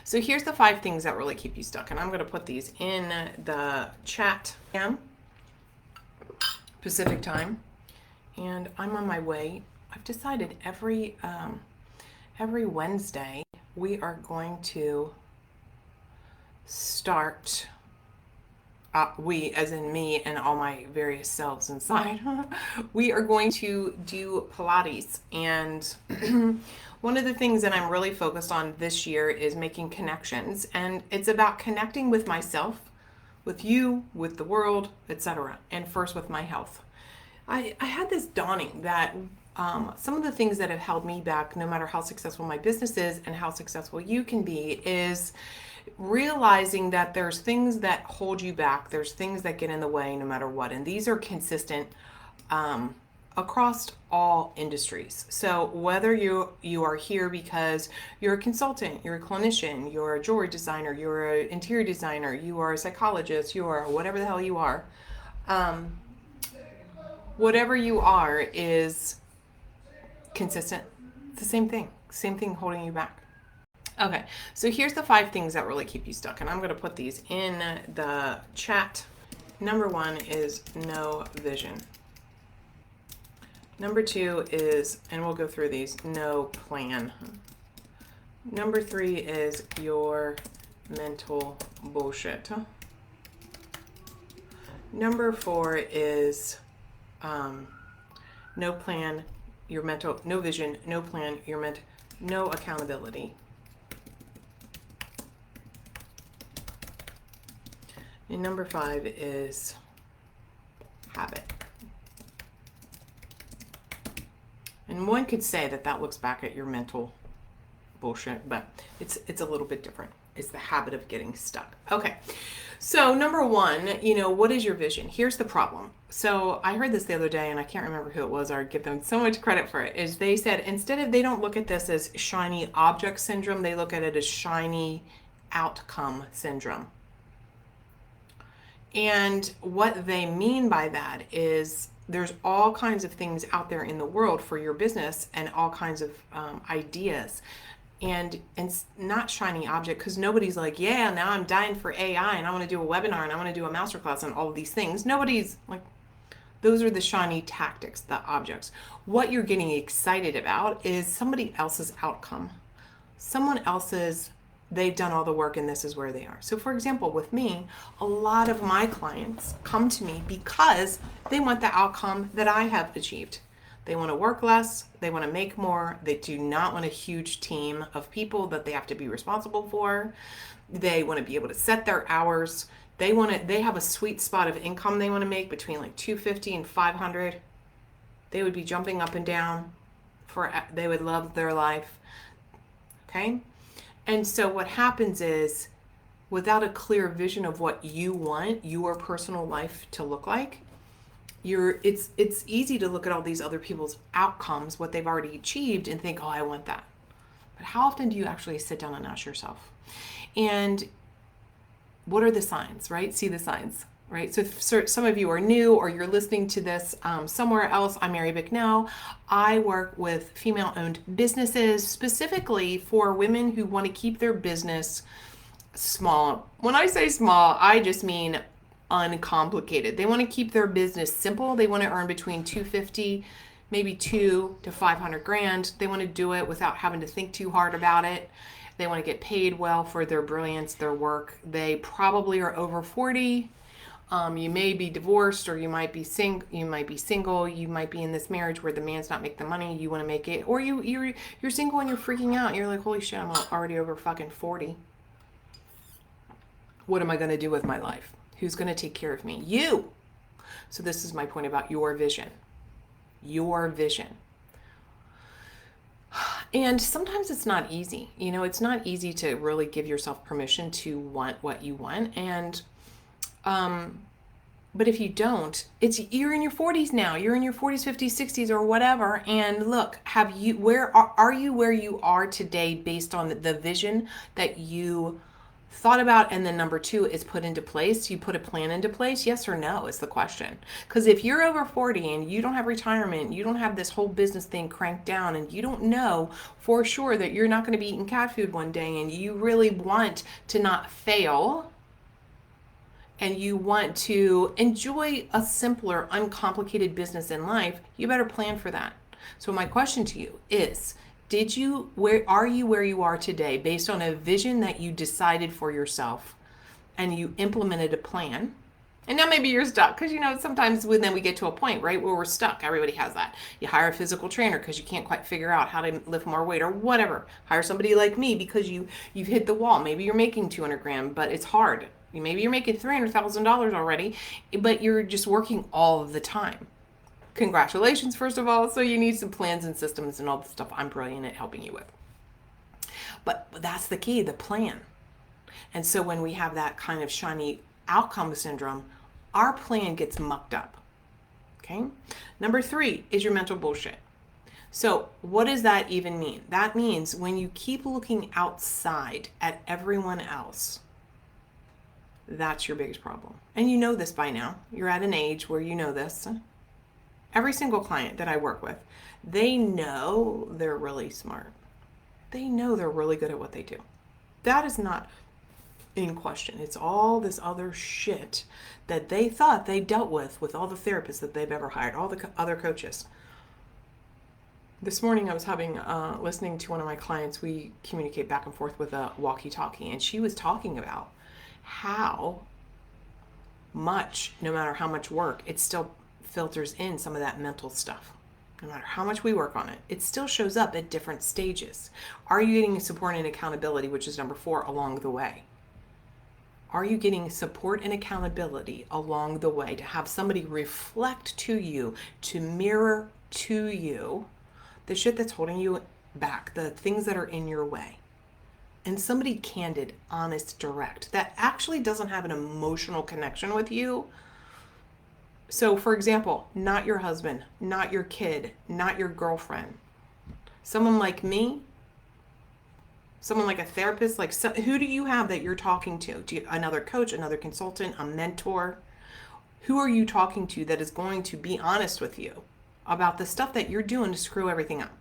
So here's the 5 things that really keep you stuck. And I'm going to put these in the chat. Pacific time. And I'm on my way. I've decided every Wednesday we are going to start, we as in me and all my various selves inside, we are going to do Pilates. And one of the things that I'm really focused on this year is making connections. And it's about connecting with myself, with you, with the world, etc. And first with my health. I had this dawning that some of the things that have held me back, no matter how successful my business is and how successful you can be, is realizing that there's things that hold you back. There's things that get in the way no matter what. And these are consistent across all industries. So whether you are here because you're a consultant, you're a clinician, you're a jewelry designer, you're an interior designer, you are a psychologist, you are whatever the hell you are, whatever you are is consistent. It's the same thing holding you back. Okay, so here's the 5 things that really keep you stuck, and I'm going to put these in the chat. Number 1 is no vision. Number 2 is, and we'll go through these, no plan. Number 3 is your mental bullshit. Number 4 is no plan, your mental, no vision, no plan, no accountability. And number 5 is habit. And one could say that looks back at your mental bullshit, but it's a little bit different. It's the habit of getting stuck. Okay. So number 1, what is your vision? Here's the problem. So I heard this the other day, and I can't remember who it was, or I give them so much credit for it, is they said they don't look at this as shiny object syndrome, they look at it as shiny outcome syndrome. And what they mean by that is there's all kinds of things out there in the world for your business and all kinds of ideas. And it's not shiny object, because nobody's like, yeah, now I'm dying for AI and I want to do a webinar and I want to do a masterclass and all of these things. Nobody's like, those are the shiny tactics, the objects. What you're getting excited about is somebody else's outcome. Someone else's, they've done all the work and this is where they are. So for example, with me, a lot of my clients come to me because they want the outcome that I have achieved. They want to work less, they want to make more, they do not want a huge team of people that they have to be responsible for. They want to be able to set their hours. They have a sweet spot of income they want to make between like 250 and 500. They would be jumping up and down they would love their life. Okay? And so what happens is, without a clear vision of what you want your personal life to look like, it's easy to look at all these other people's outcomes, what they've already achieved, and think, oh, I want that. But how often do you actually sit down and ask yourself? And what are the signs, right? See the signs, right? So if some of you are new or you're listening to this somewhere else, I'm Mary Bicknell. I work with female-owned businesses, specifically for women who want to keep their business small. When I say small, I just mean uncomplicated. They want to keep their business simple. They want to earn between 250, maybe 2 to 500 grand. They want to do it without having to think too hard about it. They want to get paid well for their brilliance, their work. They probably are over 40. You may be divorced, or you might be single. You might be in this marriage where the man's not making the money. You want to make it, or you're single and you're freaking out. You're like, holy shit, I'm already over fucking 40. What am I going to do with my life? Who's going to take care of me? You. So this is my point about your vision. Your vision. And sometimes it's not easy. It's not easy to really give yourself permission to want what you want. And, but if you don't, you're in your 40s now. You're in your 40s, 50s, 60s, or whatever. And look, are you where you are today based on the vision that you thought about, and then number two is put into place. You put a plan into place, yes or no is the question. Because if you're over 40 and you don't have retirement, you don't have this whole business thing cranked down, and you don't know for sure that you're not going to be eating cat food one day, and you really want to not fail, and you want to enjoy a simpler, uncomplicated business in life, you better plan for that. So my question to you is, where are you are today based on a vision that you decided for yourself and you implemented a plan? And now maybe you're stuck because, sometimes then we get to a point, right, where we're stuck. Everybody has that. You hire a physical trainer because you can't quite figure out how to lift more weight or whatever. Hire somebody like me because you've hit the wall. Maybe you're making 200 grand, but it's hard. Maybe you're making $300,000 already, but you're just working all of the time. Congratulations, first of all. So you need some plans and systems and all the stuff I'm brilliant at helping you with. But that's the key, the plan. And so when we have that kind of shiny outcome syndrome, our plan gets mucked up. Okay? Number 3 is your mental bullshit. So what does that even mean? That means when you keep looking outside at everyone else, that's your biggest problem. And you know this by now. You're at an age where you know this. Every single client that I work with, they know they're really smart. They know they're really good at what they do. That is not in question. It's all this other shit that they thought they dealt with all the therapists that they've ever hired, all the other coaches. This morning I was listening to one of my clients. We communicate back and forth with a walkie-talkie, and she was talking about how much, no matter how much work, it still filters in some of that mental stuff. No matter how much we work on it, it still shows up at different stages. Are you getting support and accountability, which is number 4, along the way? Are you getting support and accountability along the way to have somebody reflect to you, to mirror to you the shit that's holding you back, the things that are in your way? And somebody candid, honest, direct, that actually doesn't have an emotional connection with you. So, for example, not your husband, not your kid, not your girlfriend. Someone like me, someone like a therapist, who do you have that you're talking to? Another coach, another consultant, a mentor? Who are you talking to that is going to be honest with you about the stuff that you're doing to screw everything up?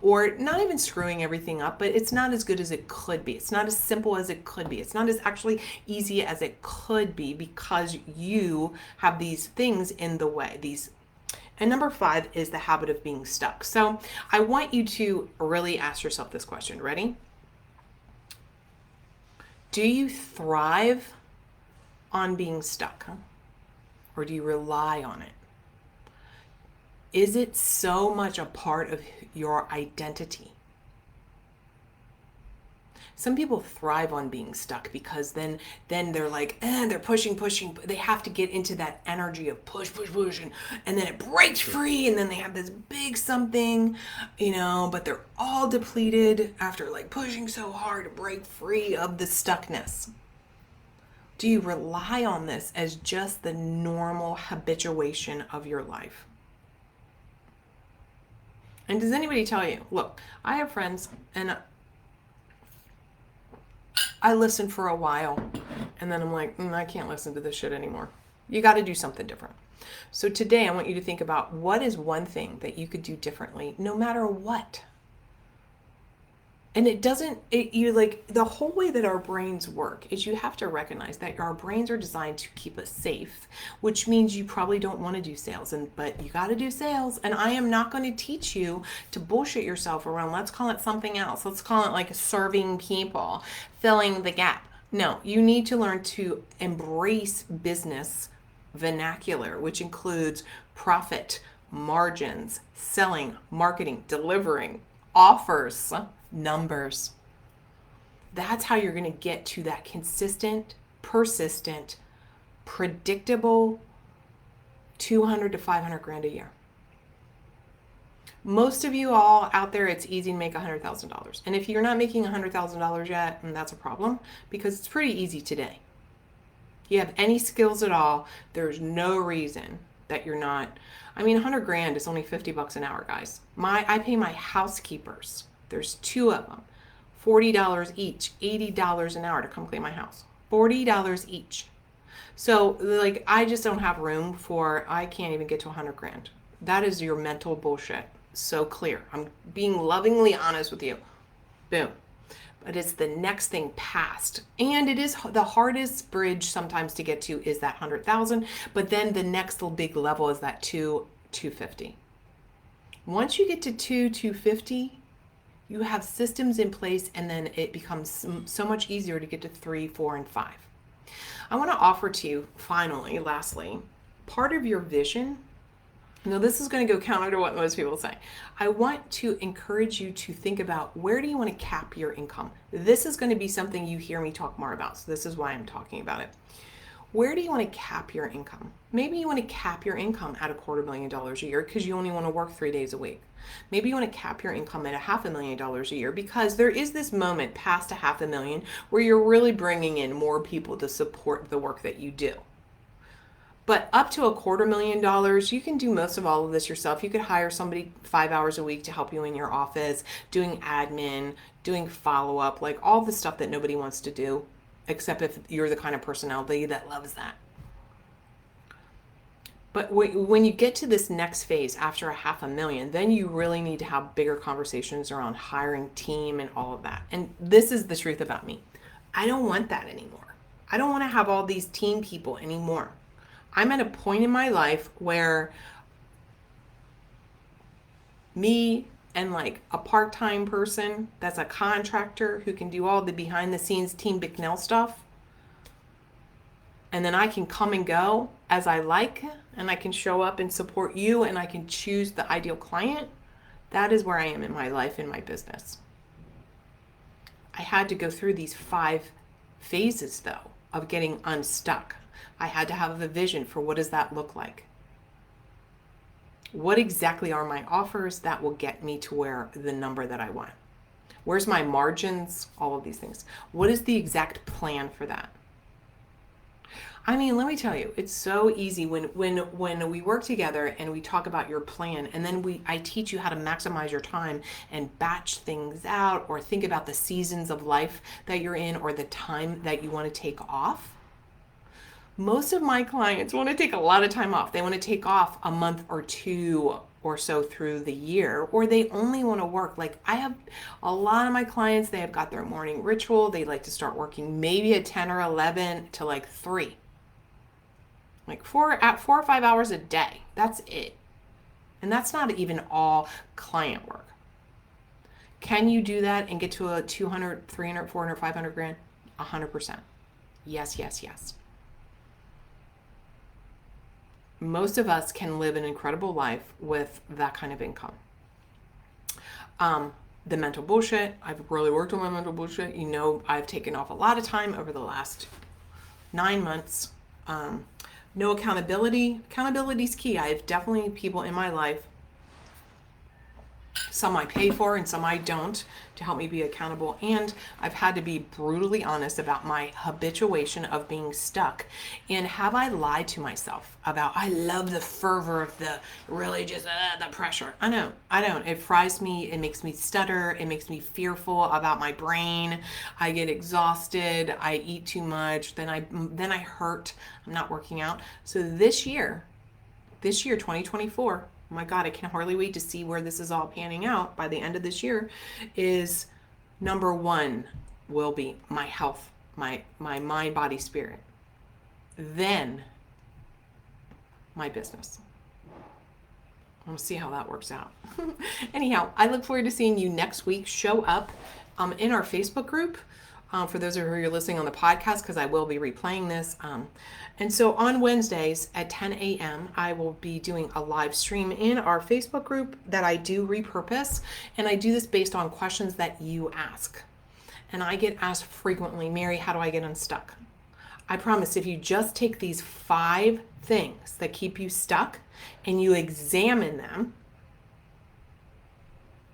Or not even screwing everything up, but it's not as good as it could be. It's not as simple as it could be. It's not as actually easy as it could be because you have these things in the way. And number 5 is the habit of being stuck. So I want you to really ask yourself this question. Ready? Do you thrive on being stuck? Or do you rely on it? Is it so much a part of your identity? Some people thrive on being stuck because then they're like, they're pushing. They have to get into that energy of push, and then it breaks free, and then they have this big something, but they're all depleted after pushing so hard to break free of the stuckness. Do you rely on this as just the normal habituation of your life? And does anybody tell you, look, I have friends and I listen for a while and then I'm like, I can't listen to this shit anymore. You got to do something different. So today I want you to think about what is one thing that you could do differently no matter what. And the whole way that our brains work is you have to recognize that our brains are designed to keep us safe, which means you probably don't want to do sales, but you got to do sales. And I am not going to teach you to bullshit yourself around, let's call it something else. Let's call it serving people, filling the gap. No, you need to learn to embrace business vernacular, which includes profit, margins, selling, marketing, delivering, offers, numbers. That's how you're going to get to that consistent, persistent, predictable 200 to 500 grand a year. Most of you all out there, it's easy to make $100,000. And if you're not making $100,000 yet, that's a problem because it's pretty easy today. You have any skills at all, there's no reason that you're not. 100 grand is only $50 an hour, guys. I pay my housekeepers. There's 2 of them, $40 each, $80 an hour to come clean my house. $40 each. So like, I just don't have room for, I can't even get to 100 grand. That is your mental bullshit. So clear. I'm being lovingly honest with you. Boom. But it's the next thing past. And it is the hardest bridge sometimes to get to is that 100,000. But then the next little big level is that 250. Once you get to 250, you have systems in place, and then it becomes so much easier to get to 3, 4, and 5. I want to offer to you, finally, lastly, part of your vision. Now, this is going to go counter to what most people say. I want to encourage you to think about, where do you want to cap your income? This is going to be something you hear me talk more about, so this is why I'm talking about it. Where do you want to cap your income? Maybe you want to cap your income at $250,000 a year because you only want to work 3 days a week. Maybe you want to cap your income at $500,000 a year because there is this moment past $500,000 where you're really bringing in more people to support the work that you do. But up to $250,000, you can do most of all of this yourself. You could hire somebody 5 hours a week to help you in your office, doing admin, doing follow-up, like all the stuff that nobody wants to do, except if you're the kind of personality that loves that. But when you get to this next phase after $500,000, then you really need to have bigger conversations around hiring team and all of that. And this is the truth about me. I don't want that anymore. I don't want to have all these team people anymore. I'm at a point in my life where me and like a part-time person that's a contractor who can do all the behind the scenes Team Bicknell stuff, and then I can come and go as I like, and I can show up and support you, and I can choose the ideal client. That is where I am in my life, in my business. I had to go through these 5 phases though of getting unstuck. I had to have a vision for, what does that look like? What exactly are my offers that will get me to where the number that I want? Where's my margins? All of these things. What is the exact plan for that? I mean, let me tell you, it's so easy when we work together and we talk about your plan, and then I teach you how to maximize your time and batch things out, or think about the seasons of life that you're in, or the time that you want to take off. Most of my clients want to take a lot of time off. They want to take off a month or 2 or so through the year, or they only want to work. Like, I have a lot of my clients, they have got their morning ritual. They like to start working maybe at 10 or 11 to like 3. Like 4 or 5 hours a day. That's it. And that's not even all client work. Can you do that and get to a 200, 300, 400, 500 grand? 100%. Yes, yes, yes. Most of us can live an incredible life with that kind of income. The mental bullshit, I've really worked on my mental bullshit. You know, I've taken off a lot of time over the last 9 months. No accountability. Accountability is key. I have definitely people in my life, some I pay for and some I don't, to help me be accountable. And I've had to be brutally honest about my habituation of being stuck. And have I lied to myself about, I love the fervor of the really just the pressure? I don't. It fries me. It makes me stutter. It makes me fearful about my brain. I get exhausted. I eat too much. Then I hurt. I'm not working out. So this year, 2024, oh my God, I can hardly wait to see where this is all panning out by the end of this year, is number 1 will be my health, my mind, body, spirit. Then my business. We'll see how that works out. Anyhow, I look forward to seeing you next week. Show up in our Facebook group. For those of you who are listening on the podcast, because I will be replaying this. And so on Wednesdays at 10 a.m., I will be doing a live stream in our Facebook group that I do repurpose. And I do this based on questions that you ask. And I get asked frequently, Mary, how do I get unstuck? I promise, if you just take these 5 things that keep you stuck and you examine them,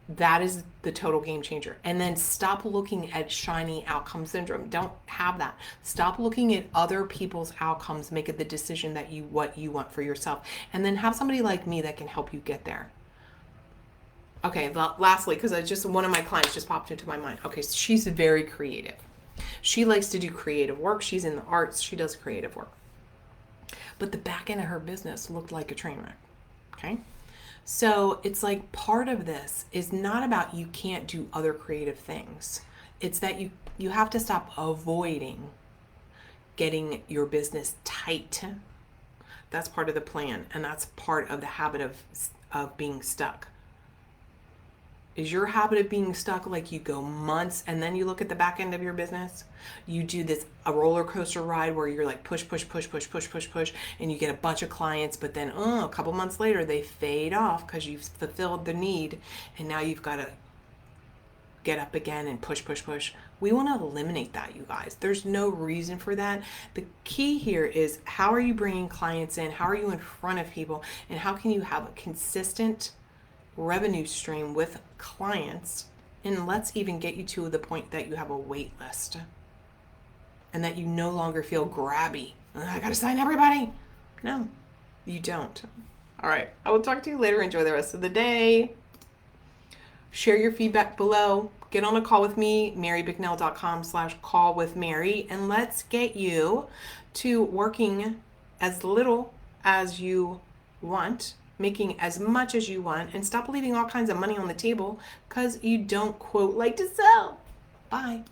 that is the total game changer. And then stop looking at shiny outcome syndrome. Don't have that. Stop looking at other people's outcomes. Make it the decision that what you want for yourself. And then have somebody like me that can help you get there. Okay, lastly, because I just one of my clients just popped into my mind. Okay, so she's very creative. She likes to do creative work. She's in the arts. She does creative work. But the back end of her business looked like a train wreck. Okay? So it's like part of this is not about you can't do other creative things. It's that you have to stop avoiding getting your business tight. That's part of the plan, and that's part of the habit of being stuck. Is your habit of being stuck like you go months and then you look at the back end of your business? You do this a roller coaster ride where you're like push, push, push, push, push, push, push, and you get a bunch of clients, but then a couple months later they fade off because you've fulfilled the need, and now you've got to get up again and push, push, push. We want to eliminate that, you guys. There's no reason for that. The key here is how are you bringing clients in? How are you in front of people? And how can you have a consistent revenue stream with clients? And let's even get you to the point that you have a wait list and that you no longer feel grabby. I got to sign everybody. No, you don't. All right. I will talk to you later. Enjoy the rest of the day. Share your feedback below. Get on a call with me, marybicknell.com/call with Mary, and let's get you to working as little as you want, making as much as you want, and stop leaving all kinds of money on the table because you don't, quote, like to sell. Bye.